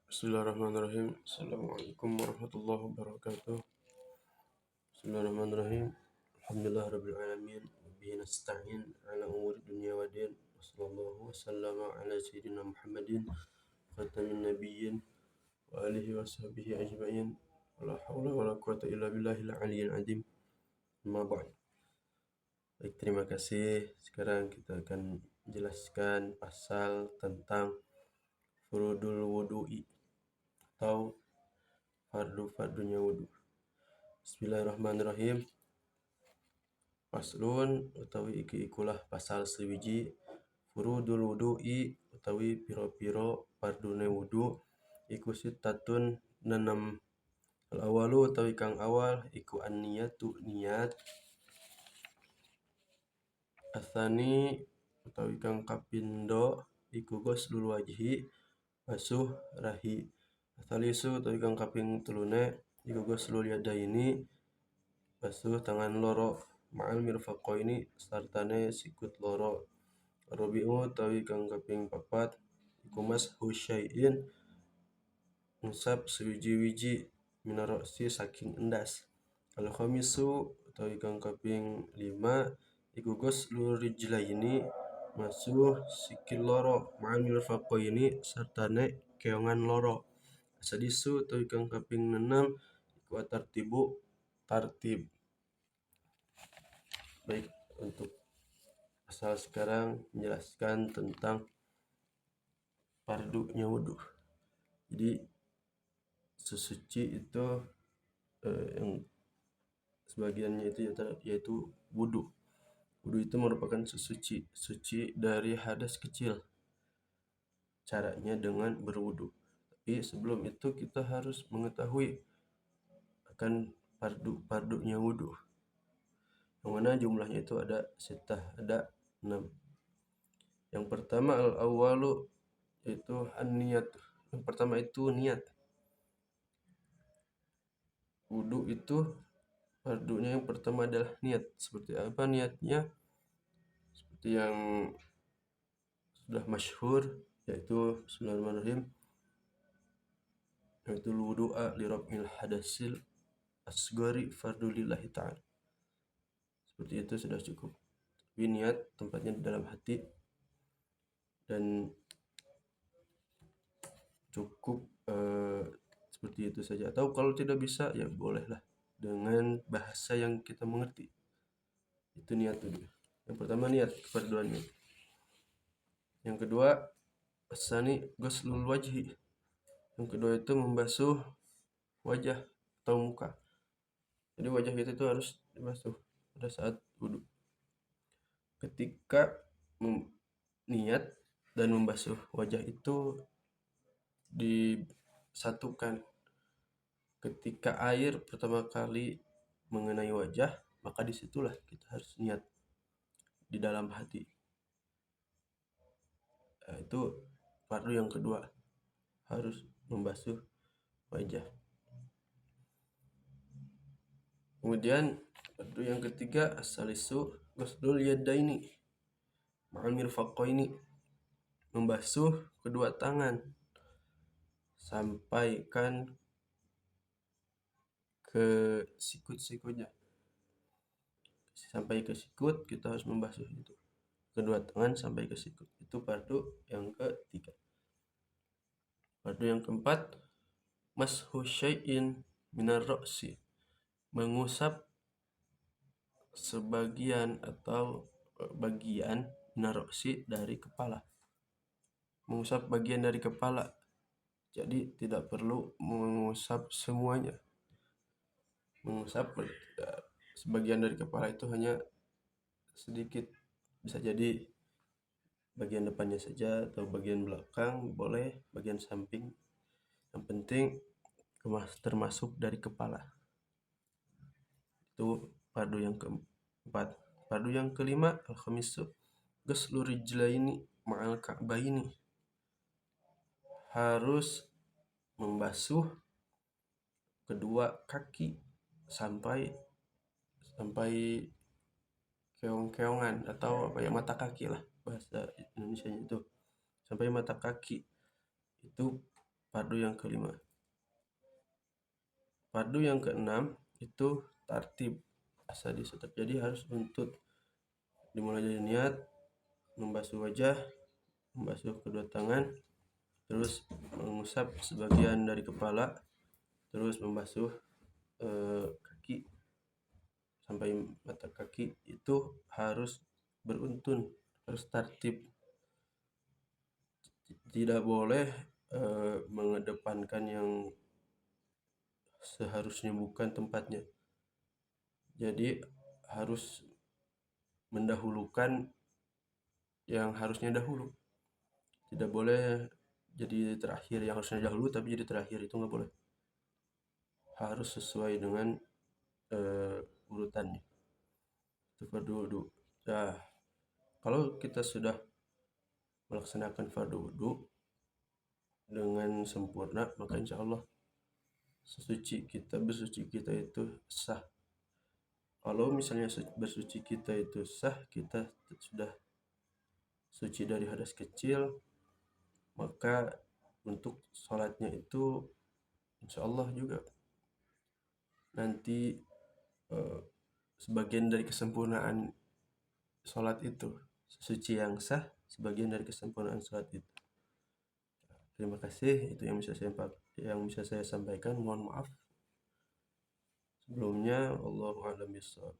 Bismillahirrahmanirrahim. Assalamualaikum warahmatullahi wabarakatuh. Bismillahirrahmanirrahim. Alhamdulillah rabbil alamin. Bihi nasta'in ala umuri dunya wa din. Wassallallahu wasallama ala sayyidina Muhammadin khatamin nabiyyin wa alihi wa sahbihi ajma'in. Wala haula wala quwata illa billahil aliyyil azim. Amma ba'd. Baik, terima kasih. Sekarang kita akan menjelaskan pasal tentang furudul wudu'i atau fardu-fardunya wudu. Bismillahirrahmanirrahim. Paslun utawi ikulah pasal sewiji furudul wudu'i utawi piro-piro fardune wudu iku sitatun 6. Al awalu utawi kang awal iku an-niyatu niat. Atsani utawi kang kapindo iku ghuslul wajhi basuh rahi. Atsalisu utawi kang kaping telune iku ghuslul yadaini basuh tangan loro ma'al mirfaqaini sartane sikut loro. Rabi'u utawi kang kaping papat iku mashu syai'in ngusap sewiji-wiji minarasi saking endas. Al khamisu utawi kang kaping 5 iku ghuslul rijlaini masuh sikil loro ma'al mirfaqaini sartane keongan loro. Sadisu utawi kang kaping 6 iku tartibu tartib. Baik, untuk pasal sekarang menjelaskan tentang fardunya wudu. Jadi sesuci itu yang sebagiannya itu yaitu wudu. Wudu itu merupakan suci dari hadas kecil. Caranya dengan berwudu. Tapi sebelum itu kita harus mengetahui akan fardunya wudu. Yang mana jumlahnya itu ada 6. Yang pertama al-awwalu yaitu an-niyat. Yang pertama itu niat. Wudu itu fardunya yang pertama adalah niat. Seperti apa niatnya? Seperti yang sudah masyhur yaitu bismillahirrahmanirrahim. Yaitu wudu'a li raf'il hadasil asghari fardu lillahi ta'ala. Seperti itu sudah cukup. Tapi niat tempatnya di dalam hati dan cukup seperti itu saja. Atau kalau tidak bisa ya bolehlah dengan bahasa yang kita mengerti. Itu niat dulu. Yang pertama niat kefarduannya. Yang kedua asani ghuslul wajhi. Yang kedua itu membasuh wajah atau muka. Jadi wajah kita itu harus dibasuh pada saat wudu. Ketika niat dan membasuh wajah itu disatukan. Ketika air pertama kali mengenai wajah, maka disitulah kita harus niat di dalam hati. Itu fardu yang kedua, harus membasuh wajah. Kemudian fardu yang ketiga as-salisu ghuslul yadaini ma'al mirfaqaini, membasuh kedua tangan sampaikan ke sikut-sikutnya. Sampai ke sikut kita harus membasuh itu. Kedua tangan sampai ke sikut. Itu fardu yang ketiga. Fardu yang keempat mashu syai'in minar ra'si, mengusap sebagian atau bagian minar ra'si dari kepala. Mengusap bagian dari kepala. Jadi tidak perlu mengusap semuanya. Mengusap sebagian dari kepala itu hanya sedikit. Bisa jadi bagian depannya saja atau bagian belakang boleh, bagian samping. Yang penting termasuk dari kepala. Itu fardu yang keempat. Fardu yang kelima al-khamisu ghuslur rijlaini ma'al ka'baini, harus membasuh kedua kaki sampai keong-keongan atau mata kaki lah bahasa Indonesianya itu. Sampai mata kaki. Itu fardu yang kelima. Fardu yang keenam itu tartib asal disetep. Jadi harus untuk dimulai dari niat, membasuh wajah, membasuh kedua tangan, terus mengusap sebagian dari kepala, terus membasuh kaki sampai mata kaki. Itu harus beruntun, harus tertib. Tidak boleh mengedepankan yang seharusnya bukan tempatnya. Jadi harus mendahulukan yang harusnya dahulu. Tidak boleh jadi terakhir, yang harusnya dahulu tapi jadi terakhir, itu nggak boleh. Harus sesuai dengan urutannya. Itu fardu wudu. Nah, kalau kita sudah melaksanakan fardu wudu dengan sempurna, maka insya Allah bersuci kita itu sah. Kalau misalnya bersuci kita itu sah, kita sudah suci dari hadas kecil, maka untuk sholatnya itu insya Allah juga nanti sebagian dari kesempurnaan sholat itu. Suci yang sah sebagian dari kesempurnaan sholat itu. Terima kasih, itu yang bisa saya sampaikan. Mohon maaf sebelumnya. Wallahu a'lam bishawab.